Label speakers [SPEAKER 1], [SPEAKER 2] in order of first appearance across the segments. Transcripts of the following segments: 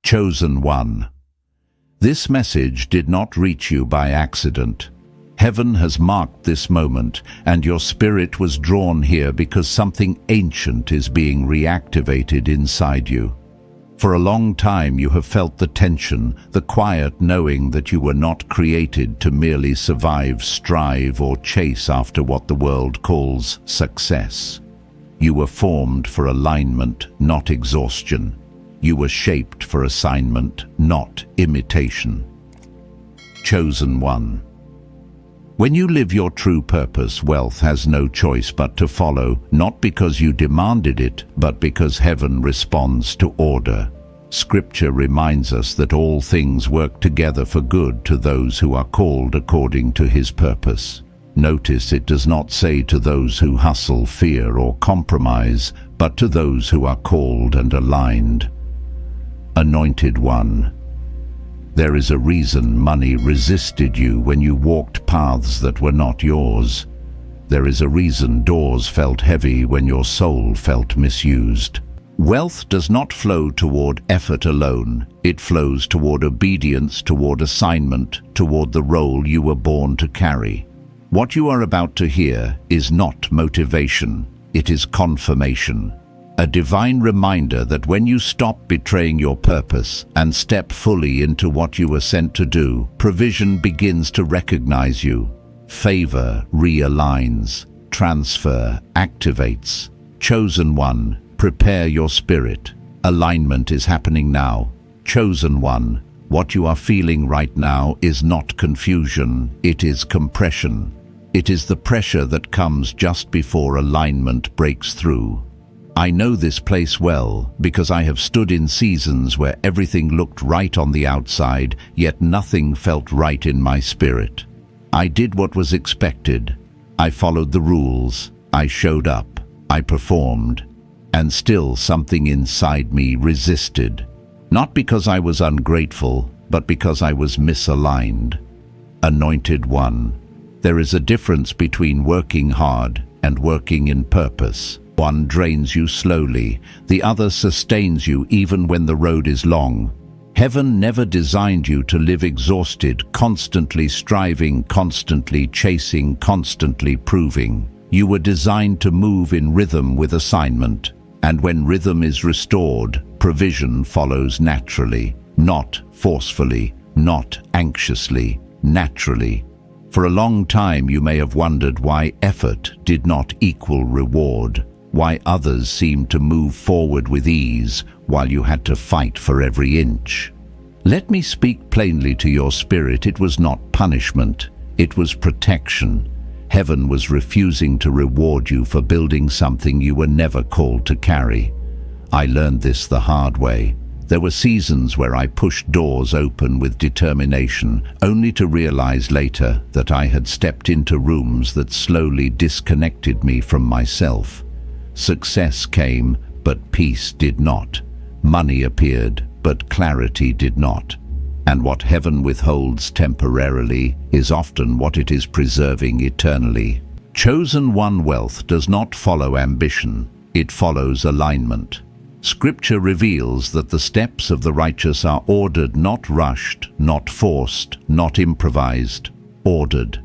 [SPEAKER 1] Chosen one. This message did not reach you by accident. Heaven has marked this moment, and your spirit was drawn here because something ancient is being reactivated inside you. For a long time you have felt the tension, the quiet knowing that you were not created to merely survive, strive, or chase after what the world calls success. You were formed for alignment, not exhaustion. You were shaped for assignment, not imitation. Chosen one. When you live your true purpose, wealth has no choice but to follow, not because you demanded it, but because heaven responds to order. Scripture reminds us that all things work together for good to those who are called according to his purpose. Notice it does not say to those who hustle, fear, or compromise, but to those who are called and aligned. Anointed one. There is a reason money resisted you when you walked paths that were not yours. There is a reason doors felt heavy when your soul felt misused. Wealth does not flow toward effort alone. It flows toward obedience, toward assignment, toward the role you were born to carry. What you are about to hear is not motivation, it is confirmation. A divine reminder that when you stop betraying your purpose and step fully into what you were sent to do, provision begins to recognize you. Favor realigns, transfer activates. Chosen one, prepare your spirit. Alignment is happening now. Chosen one, what you are feeling right now is not confusion, it is compression. It is the pressure that comes just before alignment breaks through. I know this place well because I have stood in seasons where everything looked right on the outside, yet nothing felt right in my spirit. I did what was expected. I followed the rules. I showed up. I performed. And still something inside me resisted. Not because I was ungrateful, but because I was misaligned. Anointed one. There is a difference between working hard and working in purpose. One drains you slowly, the other sustains you even when the road is long. Heaven never designed you to live exhausted, constantly striving, constantly chasing, constantly proving. You were designed to move in rhythm with assignment. And when rhythm is restored, provision follows naturally, not forcefully, not anxiously, naturally. For a long time you may have wondered why effort did not equal reward. Why others seemed to move forward with ease while you had to fight for every inch. Let me speak plainly to your spirit. It was not punishment, it was protection. Heaven was refusing to reward you for building something you were never called to carry. I learned this the hard way. There were seasons where I pushed doors open with determination, only to realize later that I had stepped into rooms that slowly disconnected me from myself. Success came, but peace did not. Money appeared, but clarity did not. And what heaven withholds temporarily is often what it is preserving eternally. Chosen one wealth does not follow ambition, it follows alignment. Scripture reveals that the steps of the righteous are ordered, not rushed, not forced, not improvised, ordered.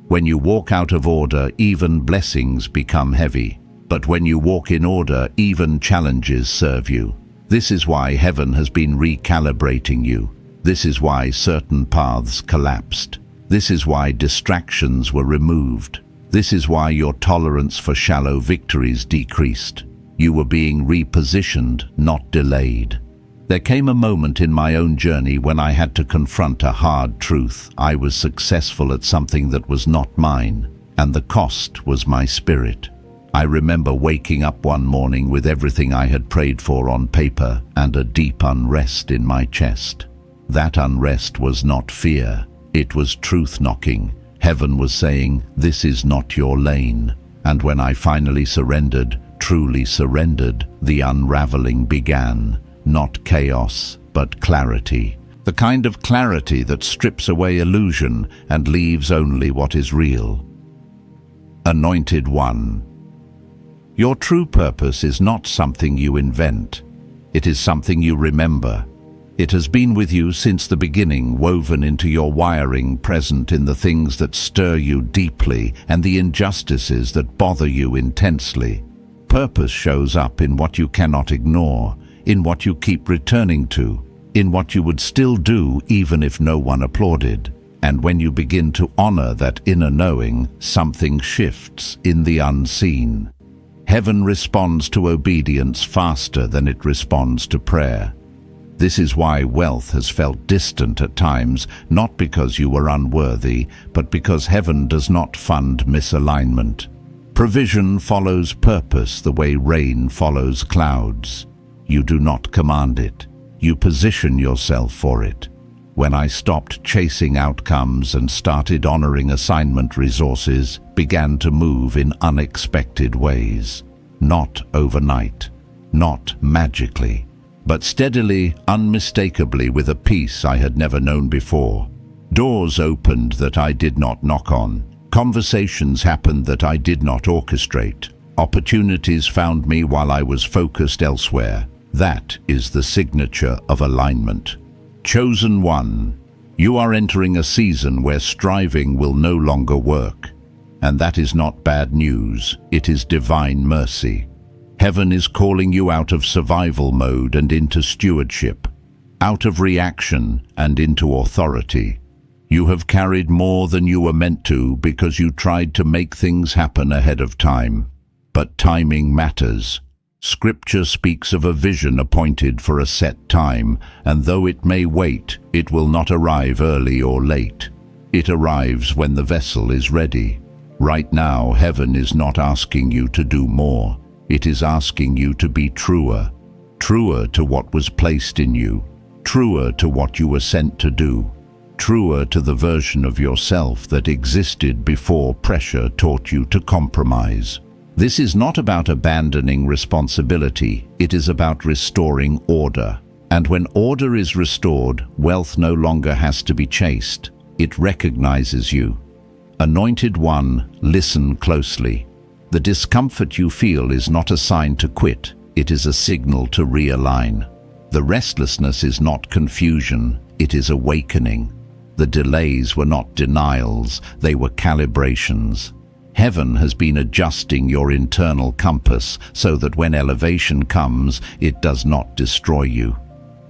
[SPEAKER 1] When you walk out of order, even blessings become heavy. But when you walk in order, even challenges serve you. This is why heaven has been recalibrating you. This is why certain paths collapsed. This is why distractions were removed. This is why your tolerance for shallow victories decreased. You were being repositioned, not delayed. There came a moment in my own journey when I had to confront a hard truth. I was successful at something that was not mine, and the cost was my spirit. I remember waking up one morning with everything I had prayed for on paper and a deep unrest in my chest. That unrest was not fear, it was truth knocking. Heaven was saying, "This is not your lane." And when I finally surrendered, truly surrendered, the unraveling began. Not chaos, but clarity. The kind of clarity that strips away illusion and leaves only what is real. Anointed one. Your true purpose is not something you invent. It is something you remember. It has been with you since the beginning, woven into your wiring, present in the things that stir you deeply and the injustices that bother you intensely. Purpose shows up in what you cannot ignore, in what you keep returning to, in what you would still do even if no one applauded. And when you begin to honor that inner knowing, something shifts in the unseen. Heaven responds to obedience faster than it responds to prayer. This is why wealth has felt distant at times, not because you were unworthy, but because heaven does not fund misalignment. Provision follows purpose the way rain follows clouds. You do not command it. You position yourself for it. When I stopped chasing outcomes and started honoring assignment, resources began to move in unexpected ways. Not overnight, not magically, but steadily, unmistakably, with a peace I had never known before. Doors opened that I did not knock on. Conversations happened that I did not orchestrate. Opportunities found me while I was focused elsewhere. That is the signature of alignment. Chosen one, you are entering a season where striving will no longer work. And that is not bad news, it is divine mercy. Heaven is calling you out of survival mode and into stewardship, out of reaction and into authority. You have carried more than you were meant to because you tried to make things happen ahead of time. But timing matters. Scripture speaks of a vision appointed for a set time, and though it may wait, it will not arrive early or late. It arrives when the vessel is ready. Right now, heaven is not asking you to do more. It is asking you to be truer, truer to what was placed in you, truer to what you were sent to do, truer to the version of yourself that existed before pressure taught you to compromise. This is not about abandoning responsibility, it is about restoring order. And when order is restored, wealth no longer has to be chased. It recognizes you. Anointed one, listen closely. The discomfort you feel is not a sign to quit, it is a signal to realign. The restlessness is not confusion, it is awakening. The delays were not denials, they were calibrations. Heaven has been adjusting your internal compass so that when elevation comes, it does not destroy you.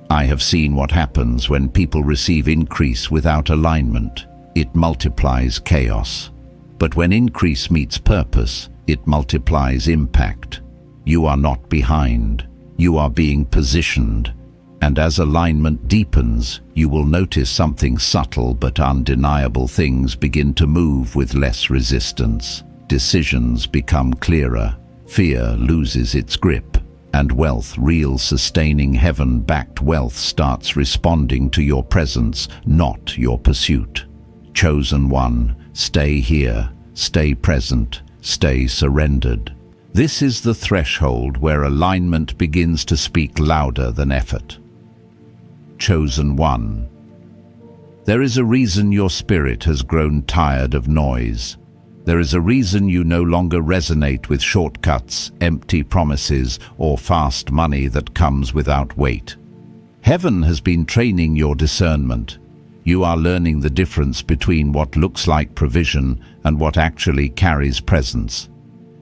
[SPEAKER 1] I have seen what happens when people receive increase without alignment. It multiplies chaos. But when increase meets purpose, it multiplies impact. You are not behind. You are being positioned. And as alignment deepens, you will notice something subtle but undeniable. Things begin to move with less resistance. Decisions become clearer. Fear loses its grip. And wealth, real sustaining heaven-backed wealth, starts responding to your presence, not your pursuit. Chosen one, stay here, stay present, stay surrendered. This is the threshold where alignment begins to speak louder than effort. Chosen one. There is a reason your spirit has grown tired of noise. There is a reason you no longer resonate with shortcuts, empty promises, or fast money that comes without weight. Heaven has been training your discernment. You are learning the difference between what looks like provision and what actually carries presence.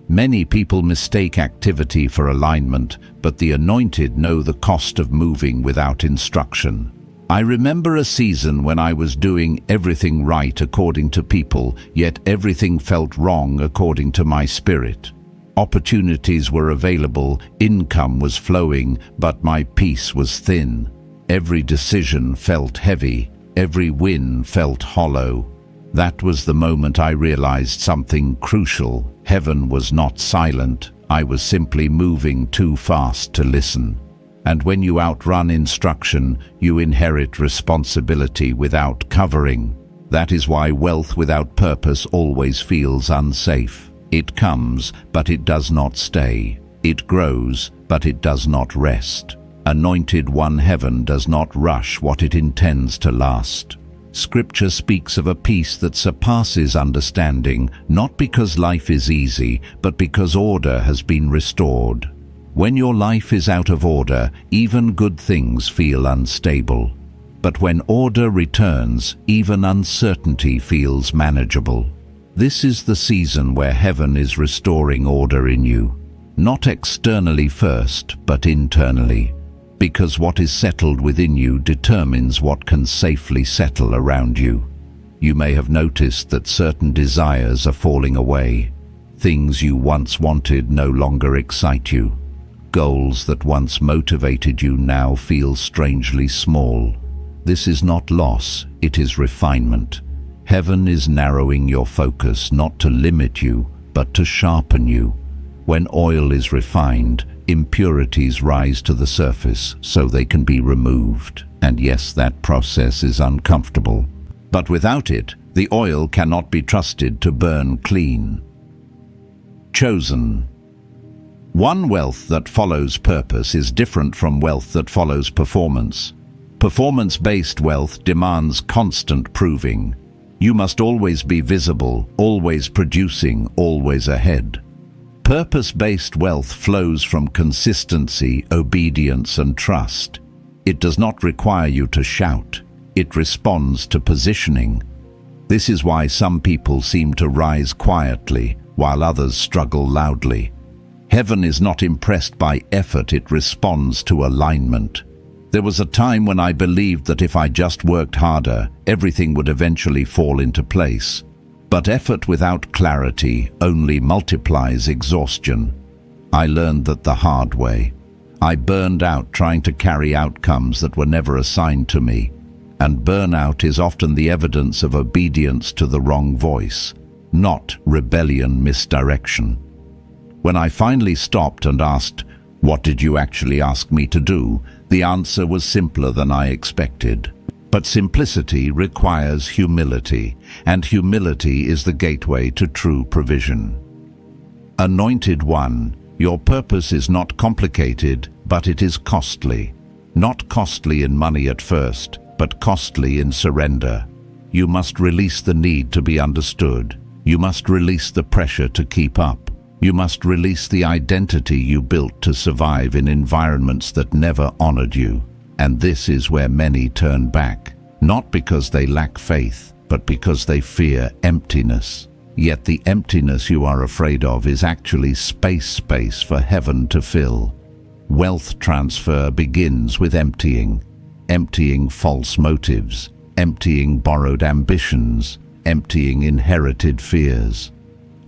[SPEAKER 1] Many people mistake activity for alignment, but the anointed know the cost of moving without instruction. I remember a season when I was doing everything right according to people, yet everything felt wrong according to my spirit. Opportunities were available, income was flowing, but my peace was thin. Every decision felt heavy, every win felt hollow. That was the moment I realized something crucial. Heaven was not silent. I was simply moving too fast to listen. And when you outrun instruction, you inherit responsibility without covering. That is why wealth without purpose always feels unsafe. It comes, but it does not stay. It grows, but it does not rest. Anointed one, heaven does not rush what it intends to last. Scripture speaks of a peace that surpasses understanding, not because life is easy, but because order has been restored. When your life is out of order, even good things feel unstable. But when order returns, even uncertainty feels manageable. This is the season where heaven is restoring order in you. Not externally first, but internally. Because what is settled within you determines what can safely settle around you. You may have noticed that certain desires are falling away. Things you once wanted no longer excite you. Goals that once motivated you now feel strangely small. This is not loss, it is refinement. Heaven is narrowing your focus not to limit you, but to sharpen you. When oil is refined, impurities rise to the surface so they can be removed. And yes, that process is uncomfortable. But without it, the oil cannot be trusted to burn clean. Chosen. One wealth that follows purpose is different from wealth that follows performance. Performance-based wealth demands constant proving. You must always be visible, always producing, always ahead. Purpose-based wealth flows from consistency, obedience, and trust. It does not require you to shout. It responds to positioning. This is why some people seem to rise quietly, while others struggle loudly. Heaven is not impressed by effort, it responds to alignment. There was a time when I believed that if I just worked harder, everything would eventually fall into place. But effort without clarity only multiplies exhaustion. I learned that the hard way. I burned out trying to carry outcomes that were never assigned to me. And burnout is often the evidence of obedience to the wrong voice, not rebellion misdirection. When I finally stopped and asked, "What did you actually ask me to do?" the answer was simpler than I expected. But simplicity requires humility, and humility is the gateway to true provision. Anointed One, your purpose is not complicated, but it is costly. Not costly in money at first, but costly in surrender. You must release the need to be understood. You must release the pressure to keep up. You must release the identity you built to survive in environments that never honored you. And this is where many turn back, not because they lack faith, but because they fear emptiness. Yet the emptiness you are afraid of is actually space for heaven to fill. Wealth transfer begins with emptying. Emptying false motives, emptying borrowed ambitions, emptying inherited fears.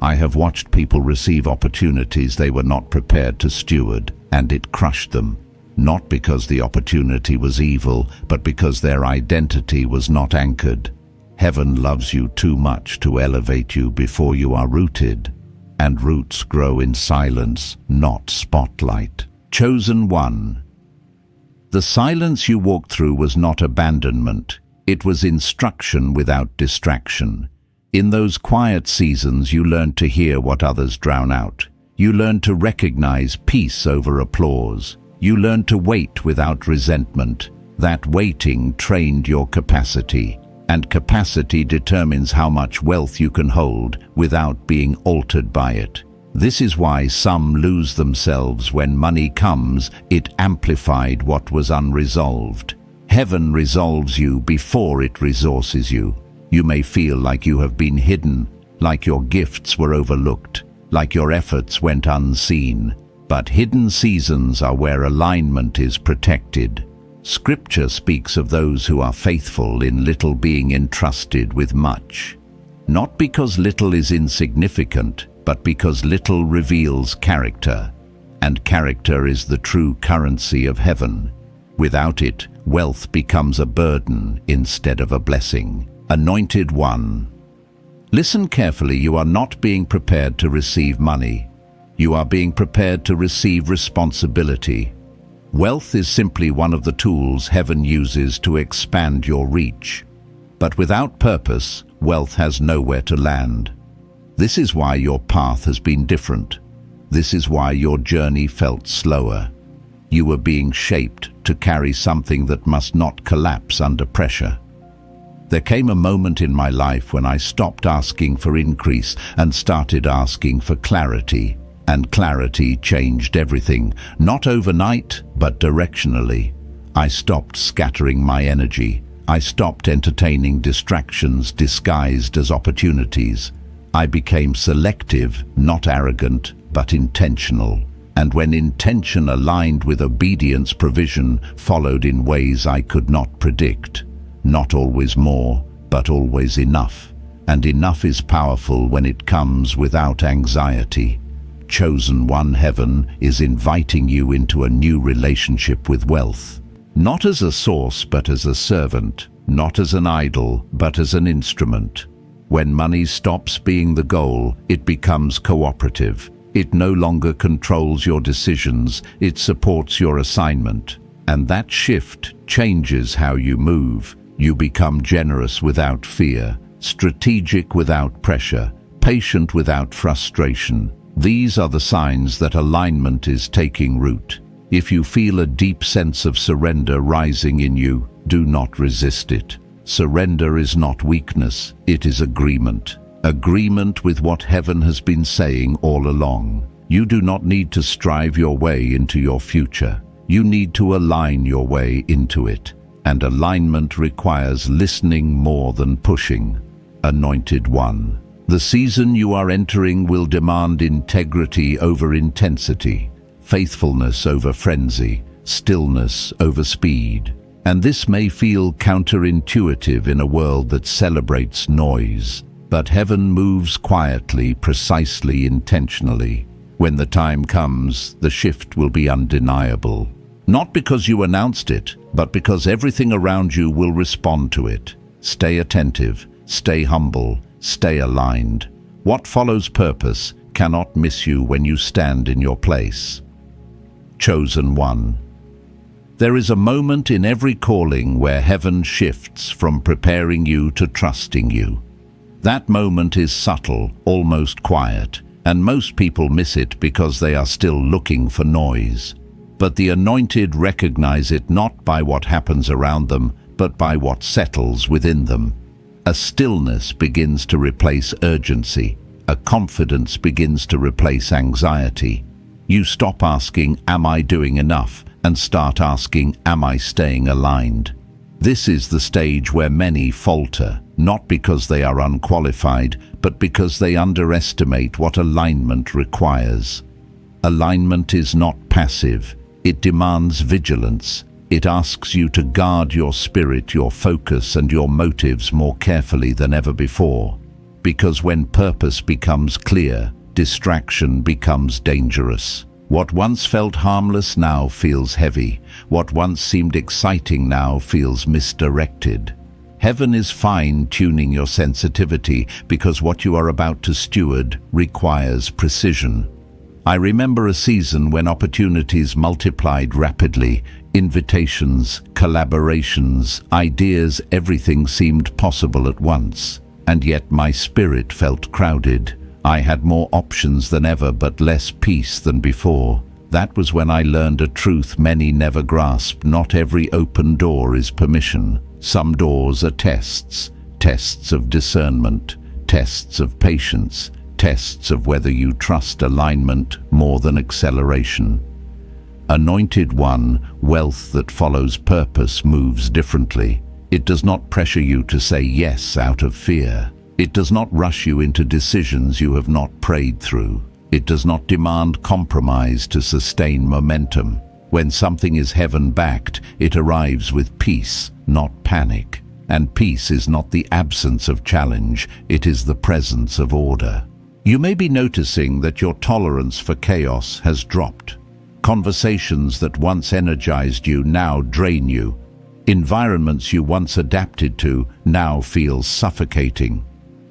[SPEAKER 1] I have watched people receive opportunities they were not prepared to steward, and it crushed them. Not because the opportunity was evil, but because their identity was not anchored. Heaven loves you too much to elevate you before you are rooted, and roots grow in silence, not spotlight. Chosen One. The silence you walked through was not abandonment. It was instruction without distraction. In those quiet seasons, you learned to hear what others drown out. You learned to recognize peace over applause. You learned to wait without resentment. That waiting trained your capacity, and capacity determines how much wealth you can hold without being altered by it. This is why some lose themselves when money comes. It amplified what was unresolved. Heaven resolves you before it resources you. You may feel like you have been hidden, like your gifts were overlooked, like your efforts went unseen. But hidden seasons are where alignment is protected. Scripture speaks of those who are faithful in little being entrusted with much. Not because little is insignificant, but because little reveals character. And character is the true currency of heaven. Without it, wealth becomes a burden instead of a blessing. Anointed One. Listen carefully, you are not being prepared to receive money. You are being prepared to receive responsibility. Wealth is simply one of the tools heaven uses to expand your reach. But without purpose, wealth has nowhere to land. This is why your path has been different. This is why your journey felt slower. You were being shaped to carry something that must not collapse under pressure. There came a moment in my life when I stopped asking for increase and started asking for clarity. And clarity changed everything, not overnight, but directionally. I stopped scattering my energy. I stopped entertaining distractions disguised as opportunities. I became selective, not arrogant, but intentional. And when intention aligned with obedience, provision followed in ways I could not predict. Not always more, but always enough. And enough is powerful when it comes without anxiety. Chosen One, Heaven is inviting you into a new relationship with wealth. Not as a source, but as a servant. Not as an idol, but as an instrument. When money stops being the goal, it becomes cooperative. It no longer controls your decisions, it supports your assignment. And that shift changes how you move. You become generous without fear, strategic without pressure, patient without frustration. These are the signs that alignment is taking root. If you feel a deep sense of surrender rising in you, do not resist it. Surrender is not weakness, it is agreement. Agreement with what heaven has been saying all along. You do not need to strive your way into your future. You need to align your way into it. And alignment requires listening more than pushing. Anointed One. The season you are entering will demand integrity over intensity, faithfulness over frenzy, stillness over speed. And this may feel counterintuitive in a world that celebrates noise. But heaven moves quietly, precisely, intentionally. When the time comes, the shift will be undeniable. Not because you announced it, but because everything around you will respond to it. Stay attentive, stay humble, stay aligned. What follows purpose cannot miss you when you stand in your place. Chosen One. There is a moment in every calling where heaven shifts from preparing you to trusting you. That moment is subtle, almost quiet, and most people miss it because they are still looking for noise. But the anointed recognize it not by what happens around them, but by what settles within them. A stillness begins to replace urgency. A confidence begins to replace anxiety. You stop asking, "Am I doing enough?" and start asking, "Am I staying aligned?" This is the stage where many falter, not because they are unqualified, but because they underestimate what alignment requires. Alignment is not passive. It demands vigilance. It asks you to guard your spirit, your focus, and your motives more carefully than ever before. Because when purpose becomes clear, distraction becomes dangerous. What once felt harmless now feels heavy. What once seemed exciting now feels misdirected. Heaven is fine-tuning your sensitivity because what you are about to steward requires precision. I remember a season when opportunities multiplied rapidly. Invitations, collaborations, ideas, everything seemed possible at once. And yet my spirit felt crowded. I had more options than ever, but less peace than before. That was when I learned a truth many never grasp. Not every open door is permission. Some doors are tests. Tests of discernment. Tests of patience. Tests of whether you trust alignment more than acceleration. Anointed One, wealth that follows purpose moves differently. It does not pressure you to say yes out of fear. It does not rush you into decisions you have not prayed through. It does not demand compromise to sustain momentum. When something is heaven-backed, it arrives with peace, not panic. And peace is not the absence of challenge, it is the presence of order. You may be noticing that your tolerance for chaos has dropped. Conversations that once energized you now drain you. Environments you once adapted to now feel suffocating.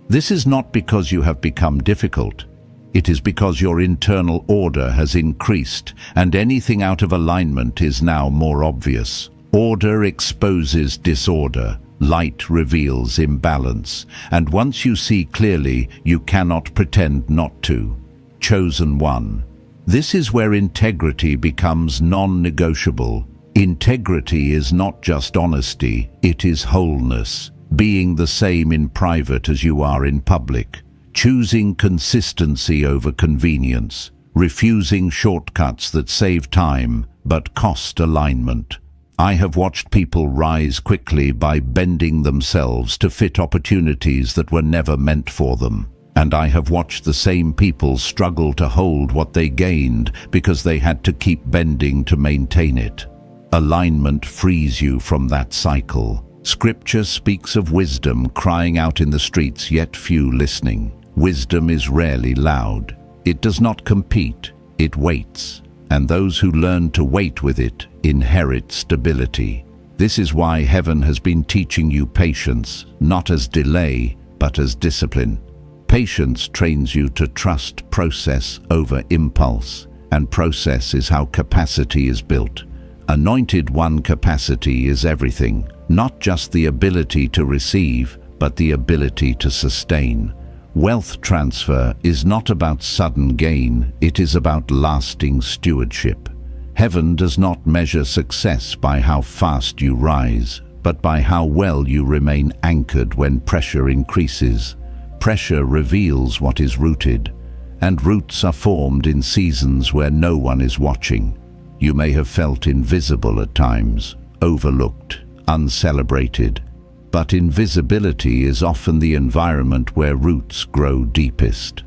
[SPEAKER 1] This is not because you have become difficult. It is because your internal order has increased, and anything out of alignment is now more obvious. Order exposes disorder. Light reveals imbalance. And once you see clearly, you cannot pretend not to. Chosen One. This is where integrity becomes non-negotiable. Integrity is not just honesty, it is wholeness. Being the same in private as you are in public. Choosing consistency over convenience. refusing shortcuts that save time but cost alignment. I have watched people rise quickly by bending themselves to fit opportunities that were never meant for them. And I have watched the same people struggle to hold what they gained because they had to keep bending to maintain it. Alignment frees you from that cycle. Scripture speaks of wisdom crying out in the streets, yet few listening. Wisdom is rarely loud. It does not compete, it waits. And those who learn to wait with it inherit stability. This is why heaven has been teaching you patience, not as delay, but as discipline. Patience trains you to trust process over impulse, and process is how capacity is built. Anointed One capacity is everything, not just the ability to receive, but the ability to sustain. Wealth transfer is not about sudden gain, it is about lasting stewardship. Heaven does not measure success by how fast you rise, but by how well you remain anchored when pressure increases. Pressure reveals what is rooted, and roots are formed in seasons where no one is watching. You may have felt invisible at times, overlooked, uncelebrated, but invisibility is often the environment where roots grow deepest.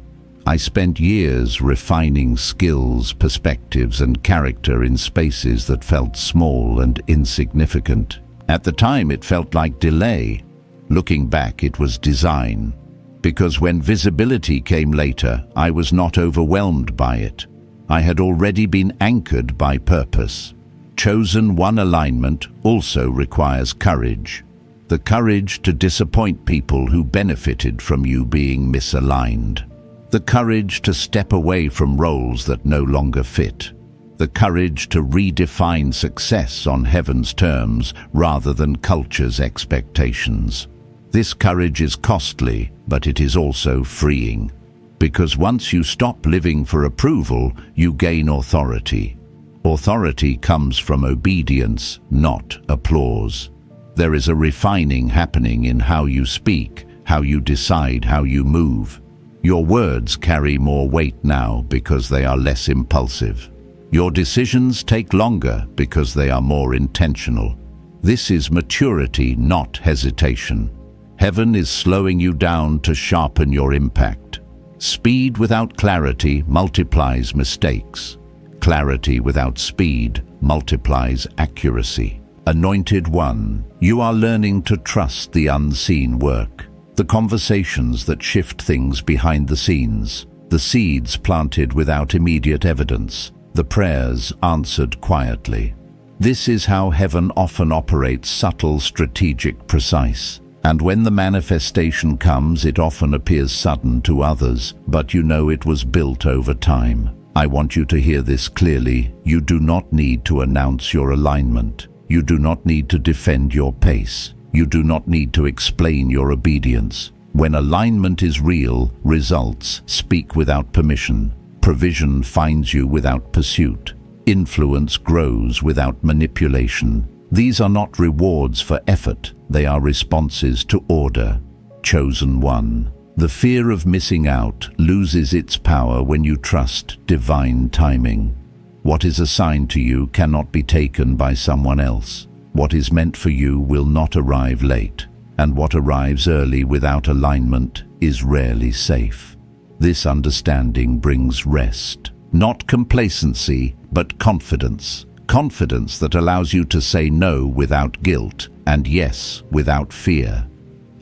[SPEAKER 1] I spent years refining skills, perspectives, and character in spaces that felt small and insignificant. At the time, it felt like delay. Looking back, it was design. Because when visibility came later, I was not overwhelmed by it. I had already been anchored by purpose. Chosen One alignment also requires courage. The courage to disappoint people who benefited from you being misaligned. The courage to step away from roles that no longer fit. The courage to redefine success on heaven's terms rather than culture's expectations. This courage is costly, but it is also freeing. Because once you stop living for approval, you gain authority. Authority comes from obedience, not applause. There is a refining happening in how you speak, how you decide, how you move. Your words carry more weight now because they are less impulsive. Your decisions take longer because they are more intentional. This is maturity, not hesitation. Heaven is slowing you down to sharpen your impact. Speed without clarity multiplies mistakes. Clarity without speed multiplies accuracy. Anointed One, you are learning to trust the unseen work, the conversations that shift things behind the scenes, the seeds planted without immediate evidence, the prayers answered quietly. This is how heaven often operates: subtle, strategic, precise. And when the manifestation comes, it often appears sudden to others, but you know it was built over time. I want you to hear this clearly. You do not need to announce your alignment. You do not need to defend your pace. You do not need to explain your obedience. When alignment is real, results speak without permission. Provision finds you without pursuit. Influence grows without manipulation. These are not rewards for effort, they are responses to order. Chosen One. The fear of missing out loses its power when you trust divine timing. What is assigned to you cannot be taken by someone else. What is meant for you will not arrive late, and what arrives early without alignment is rarely safe. This understanding brings rest, not complacency, but confidence. Confidence that allows you to say no without guilt and yes without fear.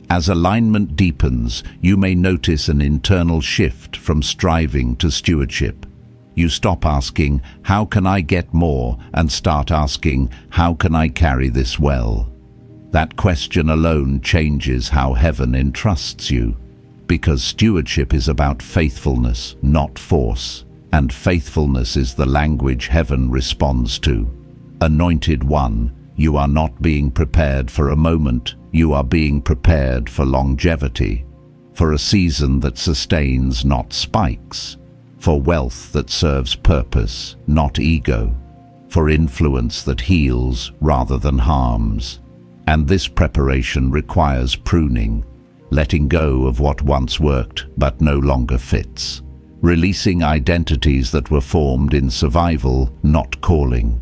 [SPEAKER 1] As alignment deepens, you may notice an internal shift from striving to stewardship. You stop asking, "How can I get more?" and start asking, "How can I carry this well?" That question alone changes how heaven entrusts you, because stewardship is about faithfulness, not force. And faithfulness is the language heaven responds to. Anointed One, you are not being prepared for a moment, you are being prepared for longevity, for a season that sustains, not spikes, for wealth that serves purpose, not ego, for influence that heals rather than harms. And this preparation requires pruning, letting go of what once worked but no longer fits, releasing identities that were formed in survival, not calling.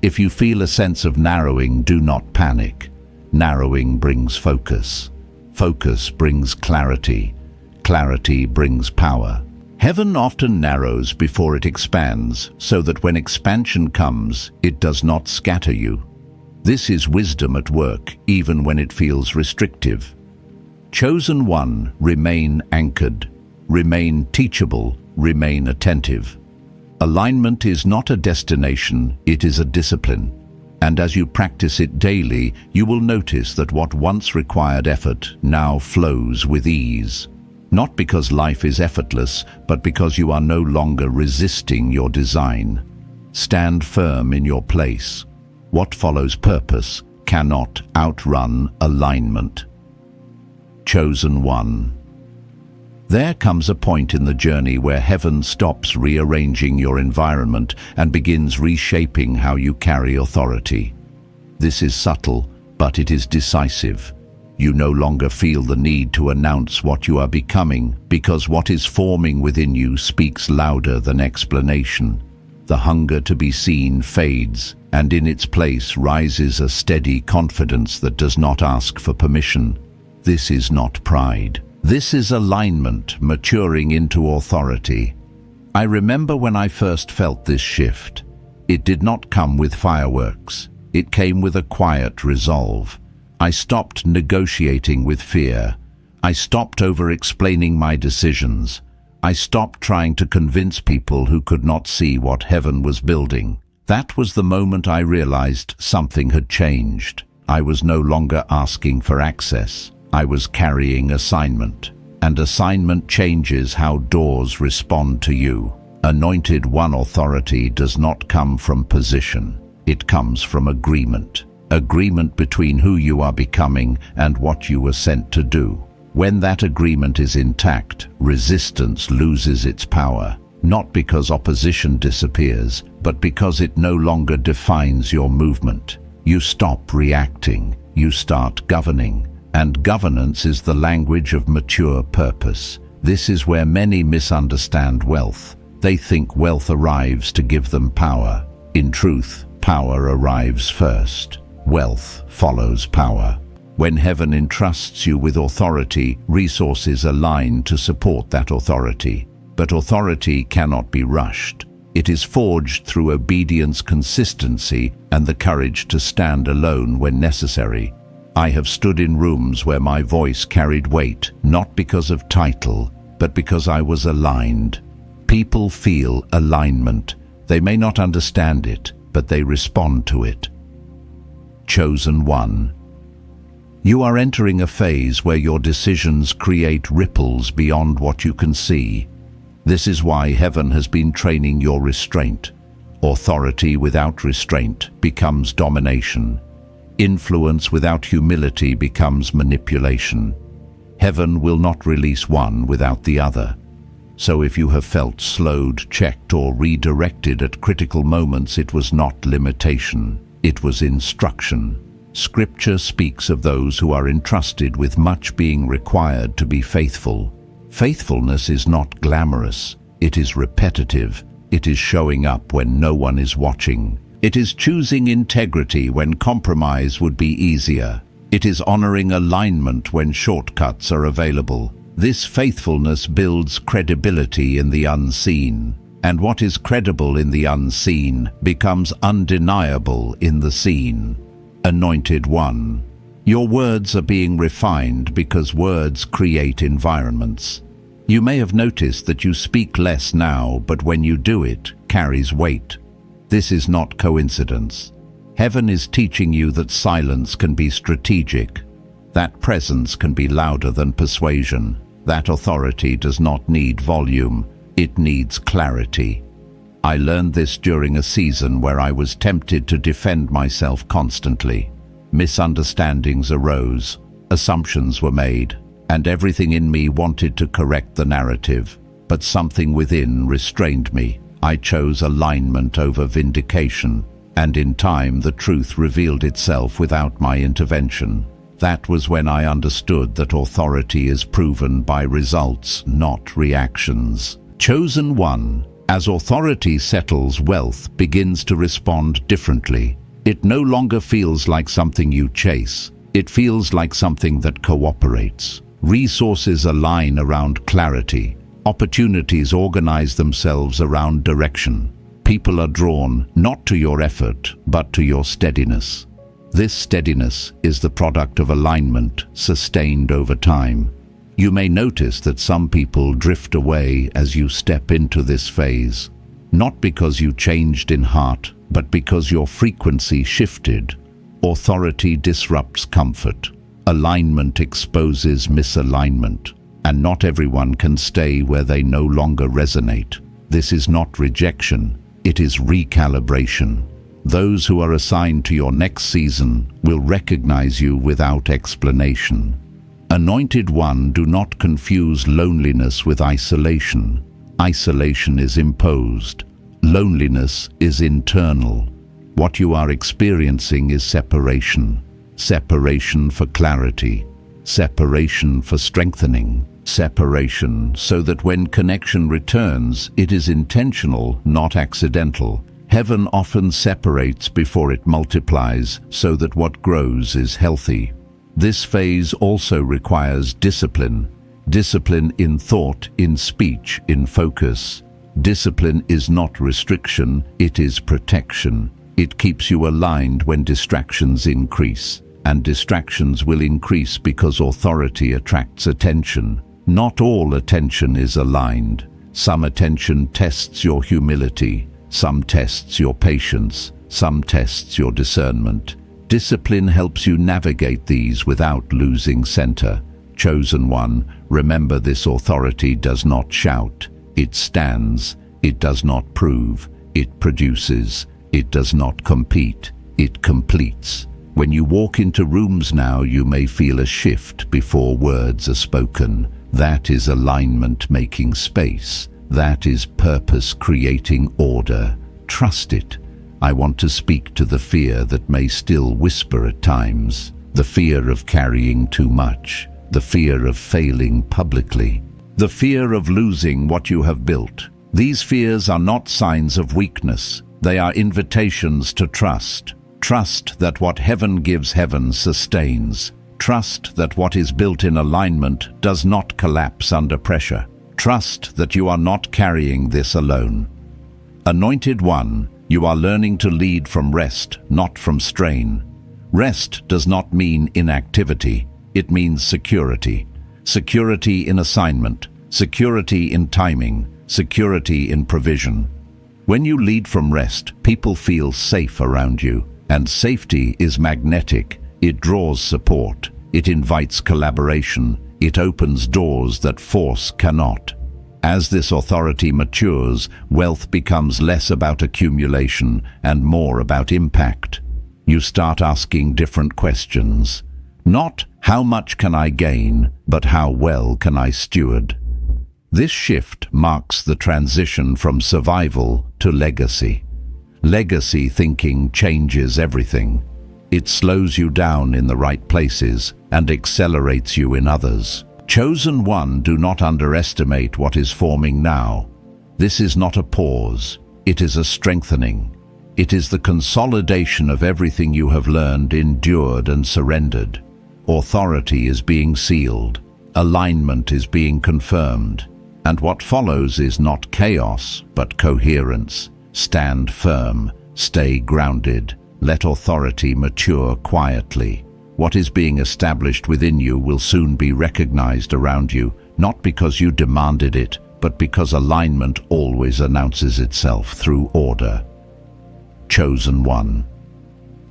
[SPEAKER 1] If you feel a sense of narrowing, do not panic. Narrowing brings focus. Focus brings clarity. Clarity brings power. Heaven often narrows before it expands, so that when expansion comes, it does not scatter you. This is wisdom at work, even when it feels restrictive. Chosen one, remain anchored. Remain teachable. Remain attentive. Alignment is not a destination, it is a discipline. And as you practice it daily, you will notice that what once required effort now flows with ease. Not because life is effortless, but because you are no longer resisting your design. Stand firm in your place. What follows purpose cannot outrun alignment. Chosen one. There comes a point in the journey where heaven stops rearranging your environment and begins reshaping how you carry authority. This is subtle, but it is decisive. You no longer feel the need to announce what you are becoming, because what is forming within you speaks louder than explanation. The hunger to be seen fades, and in its place rises a steady confidence that does not ask for permission. This is not pride. This is alignment maturing into authority. I remember when I first felt this shift. It did not come with fireworks. It came with a quiet resolve. I stopped negotiating with fear. I stopped over-explaining my decisions. I stopped trying to convince people who could not see what heaven was building. That was the moment I realized something had changed. I was no longer asking for access. I was carrying assignment. And assignment changes how doors respond to you. Anointed one authority does not come from position. It comes from agreement. Agreement between who you are becoming and what you were sent to do. When that agreement is intact, resistance loses its power, not because opposition disappears, but because it no longer defines your movement. You stop reacting, you start governing, and governance is the language of mature purpose. This is where many misunderstand wealth. They think wealth arrives to give them power. In truth, power arrives first. Wealth follows power. When heaven entrusts you with authority, resources align to support that authority. But authority cannot be rushed. It is forged through obedience, consistency, and the courage to stand alone when necessary. I have stood in rooms where my voice carried weight, not because of title, but because I was aligned. People feel alignment. They may not understand it, but they respond to it. Chosen one. You are entering a phase where your decisions create ripples beyond what you can see. This is why heaven has been training your restraint. Authority without restraint becomes domination. Influence without humility becomes manipulation. Heaven will not release one without the other. So if you have felt slowed, checked, or redirected at critical moments, it was not limitation. It was instruction. Scripture speaks of those who are entrusted with much being required to be faithful. Faithfulness is not glamorous. It is repetitive. It is showing up when no one is watching. It is choosing integrity when compromise would be easier. It is honoring alignment when shortcuts are available. This faithfulness builds credibility in the unseen. And what is credible in the unseen becomes undeniable in the seen. Anointed one. Your words are being refined because words create environments. You may have noticed that you speak less now, but when you do it, carries weight. This is not coincidence. Heaven is teaching you that silence can be strategic, that presence can be louder than persuasion, that authority does not need volume. It needs clarity. I learned this during a season where I was tempted to defend myself constantly. Misunderstandings arose, assumptions were made, and everything in me wanted to correct the narrative. But something within restrained me. I chose alignment over vindication, and in time the truth revealed itself without my intervention. That was when I understood that authority is proven by results, not reactions. Chosen one, as authority settles, wealth begins to respond differently. It no longer feels like something you chase. It feels like something that cooperates. Resources align around clarity. Opportunities organize themselves around direction. People are drawn not to your effort, but to your steadiness. This steadiness is the product of alignment sustained over time. You may notice that some people drift away as you step into this phase, not because you changed in heart, but because your frequency shifted. Authority disrupts comfort. Alignment exposes misalignment, and not everyone can stay where they no longer resonate. This is not rejection, it is recalibration. Those who are assigned to your next season will recognize you without explanation. Anointed one, do not confuse loneliness with isolation. Isolation is imposed. Loneliness is internal. What you are experiencing is separation. Separation for clarity. Separation for strengthening. Separation so that when connection returns, it is intentional, not accidental. Heaven often separates before it multiplies, so that what grows is healthy. This phase also requires discipline. Discipline in thought, in speech, in focus. Discipline is not restriction, it is protection. It keeps you aligned when distractions increase. And distractions will increase because authority attracts attention. Not all attention is aligned. Some attention tests your humility. Some tests your patience. Some tests your discernment. Discipline helps you navigate these without losing center. Chosen one, remember this: authority does not shout. It stands. It does not prove. It produces. It does not compete. It completes. When you walk into rooms now, you may feel a shift before words are spoken. That is alignment making space. That is purpose creating order. Trust it. I want to speak to the fear that may still whisper at times. The fear of carrying too much. The fear of failing publicly. The fear of losing what you have built. These fears are not signs of weakness. They are invitations to trust. Trust that what heaven gives, heaven sustains. Trust that what is built in alignment does not collapse under pressure. Trust that you are not carrying this alone. Anointed one, you are learning to lead from rest, not from strain. Rest does not mean inactivity. It means security. Security in assignment, security in timing, security in provision. When you lead from rest, people feel safe around you, and safety is magnetic. It draws support. It invites collaboration. It opens doors that force cannot. As this authority matures, wealth becomes less about accumulation and more about impact. You start asking different questions. Not how much can I gain, but how well can I steward? This shift marks the transition from survival to legacy. Legacy thinking changes everything. It slows you down in the right places and accelerates you in others. Chosen one, do not underestimate what is forming now. This is not a pause. It is a strengthening. It is the consolidation of everything you have learned, endured, and surrendered. Authority is being sealed. Alignment is being confirmed. And what follows is not chaos, but coherence. Stand firm. Stay grounded. Let authority mature quietly. What is being established within you will soon be recognized around you, not because you demanded it, but because alignment always announces itself through order. Chosen one.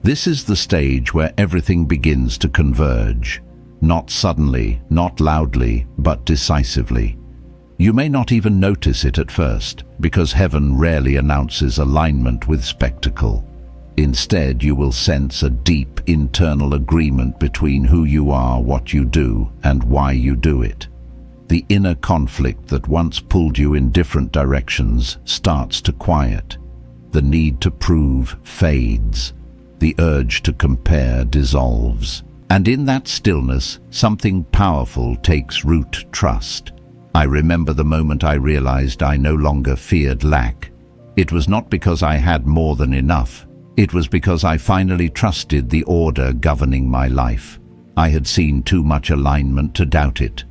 [SPEAKER 1] This is the stage where everything begins to converge. Not suddenly, not loudly, but decisively. You may not even notice it at first, because heaven rarely announces alignment with spectacle. Instead, you will sense a deep internal agreement between who you are, what you do, and why you do it. The inner conflict that once pulled you in different directions starts to quiet. The need to prove fades. The urge to compare dissolves. And in that stillness, something powerful takes root: trust. I remember the moment I realized I no longer feared lack. It was not because I had more than enough. It was because I finally trusted the order governing my life. I had seen too much alignment to doubt it.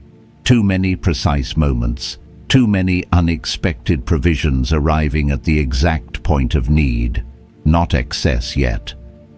[SPEAKER 1] Too many precise moments. Too many unexpected provisions arriving at the exact point of need. Not excess yet,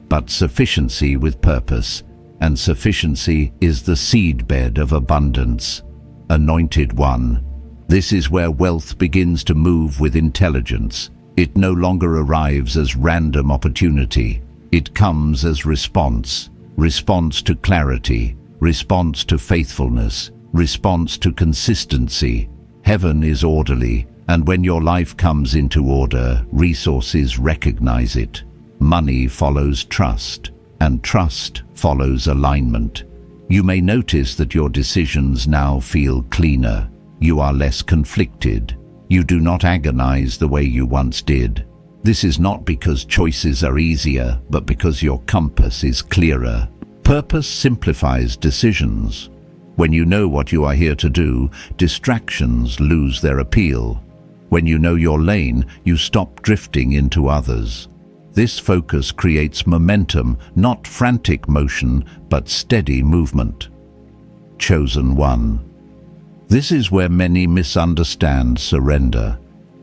[SPEAKER 1] but sufficiency with purpose. And sufficiency is the seedbed of abundance. Anointed one. This is where wealth begins to move with intelligence. It no longer arrives as random opportunity. It comes as response. Response to clarity. Response to faithfulness. Response to consistency. Heaven is orderly, and when your life comes into order, resources recognize it. Money follows trust, and trust follows alignment. You may notice that your decisions now feel cleaner. You are less conflicted. You do not agonize the way you once did. This is not because choices are easier, but because your compass is clearer. Purpose simplifies decisions. When you know what you are here to do, distractions lose their appeal. When you know your lane, you stop drifting into others. This focus creates momentum, not frantic motion, but steady movement. Chosen one. This is where many misunderstand surrender.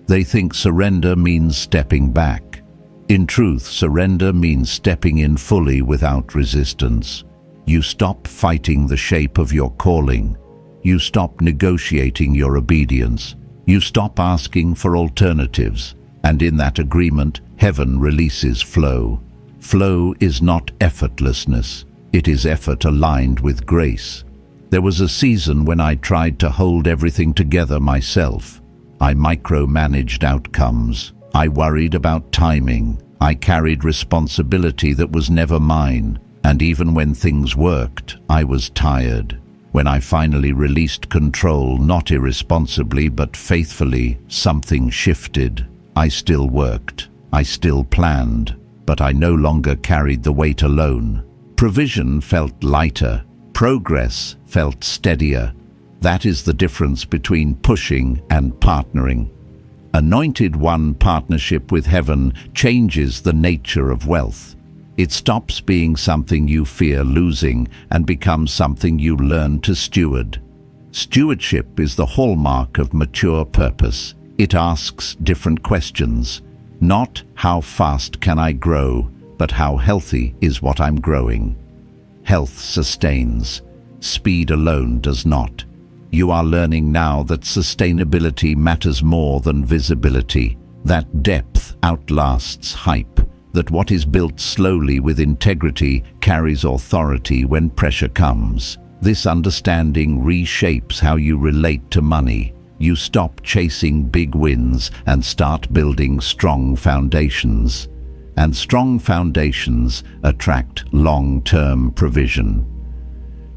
[SPEAKER 1] They think surrender means stepping back. In truth, surrender means stepping in fully without resistance. You stop fighting the shape of your calling. You stop negotiating your obedience. You stop asking for alternatives. And in that agreement, heaven releases flow. Flow is not effortlessness. It is effort aligned with grace. There was a season when I tried to hold everything together myself. I micromanaged outcomes. I worried about timing. I carried responsibility that was never mine. And even when things worked, I was tired. When I finally released control, not irresponsibly but faithfully, something shifted. I still worked. I still planned. But I no longer carried the weight alone. Provision felt lighter. Progress felt steadier. That is the difference between pushing and partnering. Anointed One partnership with heaven changes the nature of wealth. It stops being something you fear losing and becomes something you learn to steward. Stewardship is the hallmark of mature purpose. It asks different questions. Not how fast can I grow, but how healthy is what I'm growing. Health sustains. Speed alone does not. You are learning now that sustainability matters more than visibility, that depth outlasts hype, that what is built slowly with integrity carries authority when pressure comes. This understanding reshapes how you relate to money. You stop chasing big wins and start building strong foundations. And strong foundations attract long-term provision.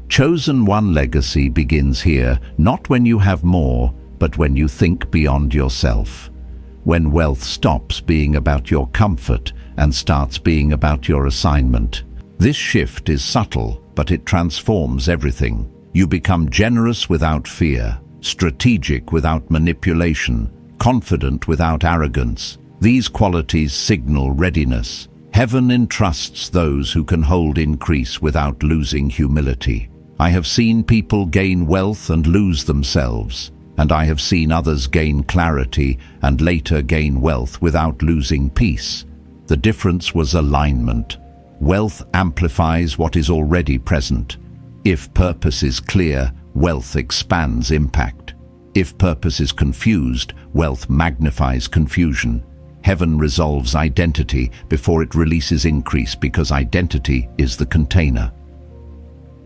[SPEAKER 1] Chosen One legacy begins here, not when you have more, but when you think beyond yourself. When wealth stops being about your comfort and starts being about your assignment. This shift is subtle, but it transforms everything. You become generous without fear, strategic without manipulation, confident without arrogance. These qualities signal readiness. Heaven entrusts those who can hold increase without losing humility. I have seen people gain wealth and lose themselves, and I have seen others gain clarity and later gain wealth without losing peace. The difference was alignment. Wealth amplifies what is already present. If purpose is clear, wealth expands impact. If purpose is confused, wealth magnifies confusion. Heaven resolves identity before it releases increase because identity is the container.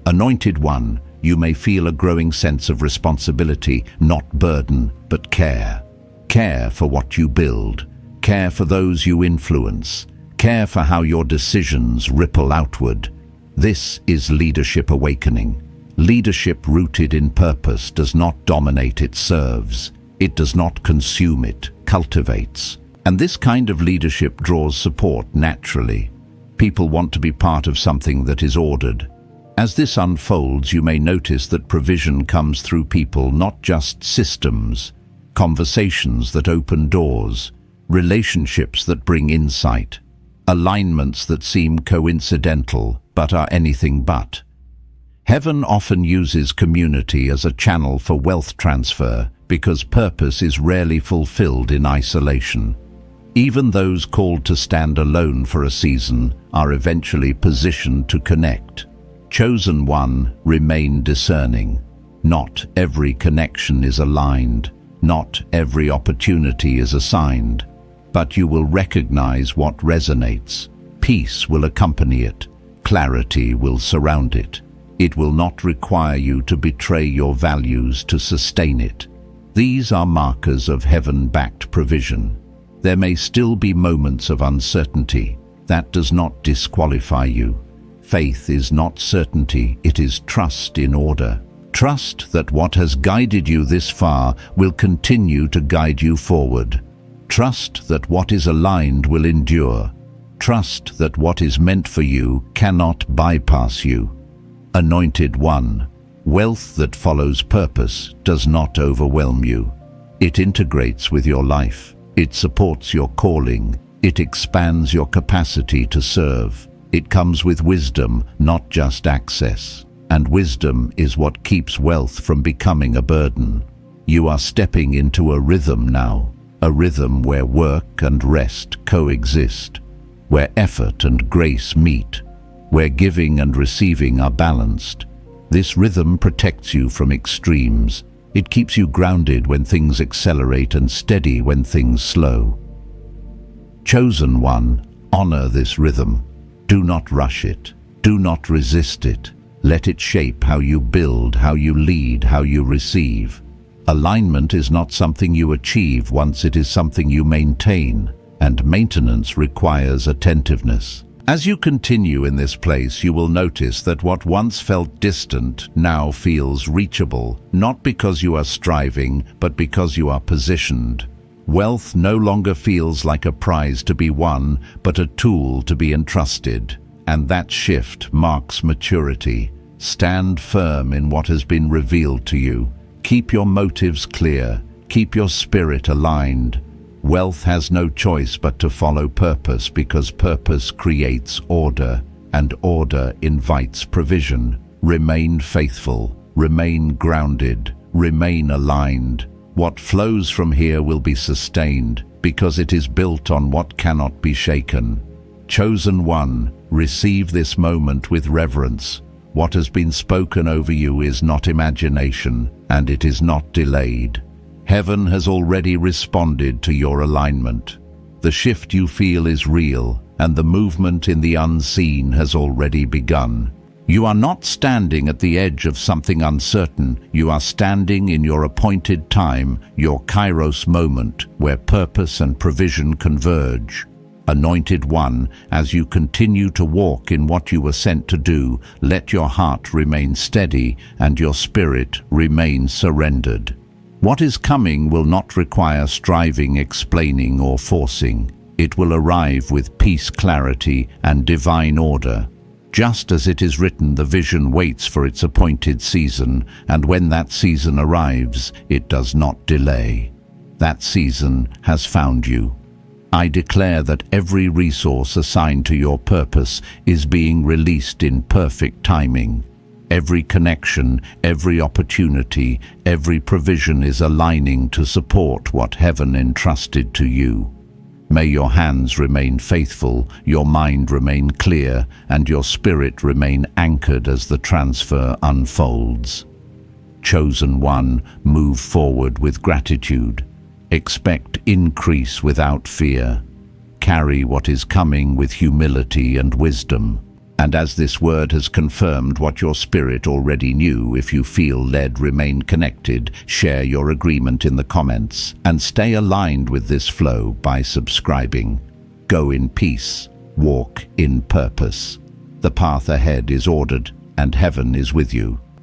[SPEAKER 1] Anointed One, you may feel a growing sense of responsibility, not burden, but care. Care for what you build. Care for those you influence. Care for how your decisions ripple outward. This is leadership awakening. Leadership rooted in purpose does not dominate, it serves. It does not consume, it cultivates. And this kind of leadership draws support naturally. People want to be part of something that is ordered. As this unfolds, you may notice that provision comes through people, not just systems, conversations that open doors, relationships that bring insight, alignments that seem coincidental but are anything but. Heaven often uses community as a channel for wealth transfer because purpose is rarely fulfilled in isolation. Even those called to stand alone for a season are eventually positioned to connect. Chosen one, remain discerning. Not every connection is aligned. Not every opportunity is assigned. But you will recognize what resonates. Peace will accompany it. Clarity will surround it. It will not require you to betray your values to sustain it. These are markers of heaven-backed provision. There may still be moments of uncertainty. That does not disqualify you. Faith is not certainty, it is trust in order. Trust that what has guided you this far will continue to guide you forward. Trust that what is aligned will endure. Trust that what is meant for you cannot bypass you. Anointed one, wealth that follows purpose does not overwhelm you. It integrates with your life. It supports your calling. It expands your capacity to serve. It comes with wisdom, not just access. And wisdom is what keeps wealth from becoming a burden. You are stepping into a rhythm now, a rhythm where work and rest coexist, where effort and grace meet, where giving and receiving are balanced. This rhythm protects you from extremes. It keeps you grounded when things accelerate and steady when things slow. Chosen one, honor this rhythm. Do not rush it. Do not resist it. Let it shape how you build, how you lead, how you receive. Alignment is not something you achieve once, it is something you maintain, and maintenance requires attentiveness. As you continue in this place, you will notice that what once felt distant now feels reachable, not because you are striving, but because you are positioned. Wealth no longer feels like a prize to be won, but a tool to be entrusted. And that shift marks maturity. Stand firm in what has been revealed to you. Keep your motives clear. Keep your spirit aligned. Wealth has no choice but to follow purpose, because purpose creates order, and order invites provision. Remain faithful. Remain grounded. Remain aligned. What flows from here will be sustained, because it is built on what cannot be shaken. Chosen one, receive this moment with reverence. What has been spoken over you is not imagination, and it is not delayed. Heaven has already responded to your alignment. The shift you feel is real, and the movement in the unseen has already begun. You are not standing at the edge of something uncertain. You are standing in your appointed time, your Kairos moment, where purpose and provision converge. Anointed one, as you continue to walk in what you were sent to do, let your heart remain steady and your spirit remain surrendered. What is coming will not require striving, explaining, or forcing. It will arrive with peace, clarity, and divine order. Just as it is written, the vision waits for its appointed season, and when that season arrives, it does not delay. That season has found you. I declare that every resource assigned to your purpose is being released in perfect timing. Every connection, every opportunity, every provision is aligning to support what heaven entrusted to you. May your hands remain faithful, your mind remain clear, and your spirit remain anchored as the transfer unfolds. Chosen one, move forward with gratitude. Expect increase without fear. Carry what is coming with humility and wisdom. And as this word has confirmed what your spirit already knew, if you feel led, remain connected, share your agreement in the comments, and stay aligned with this flow by subscribing. Go in peace, walk in purpose. The path ahead is ordered, and heaven is with you.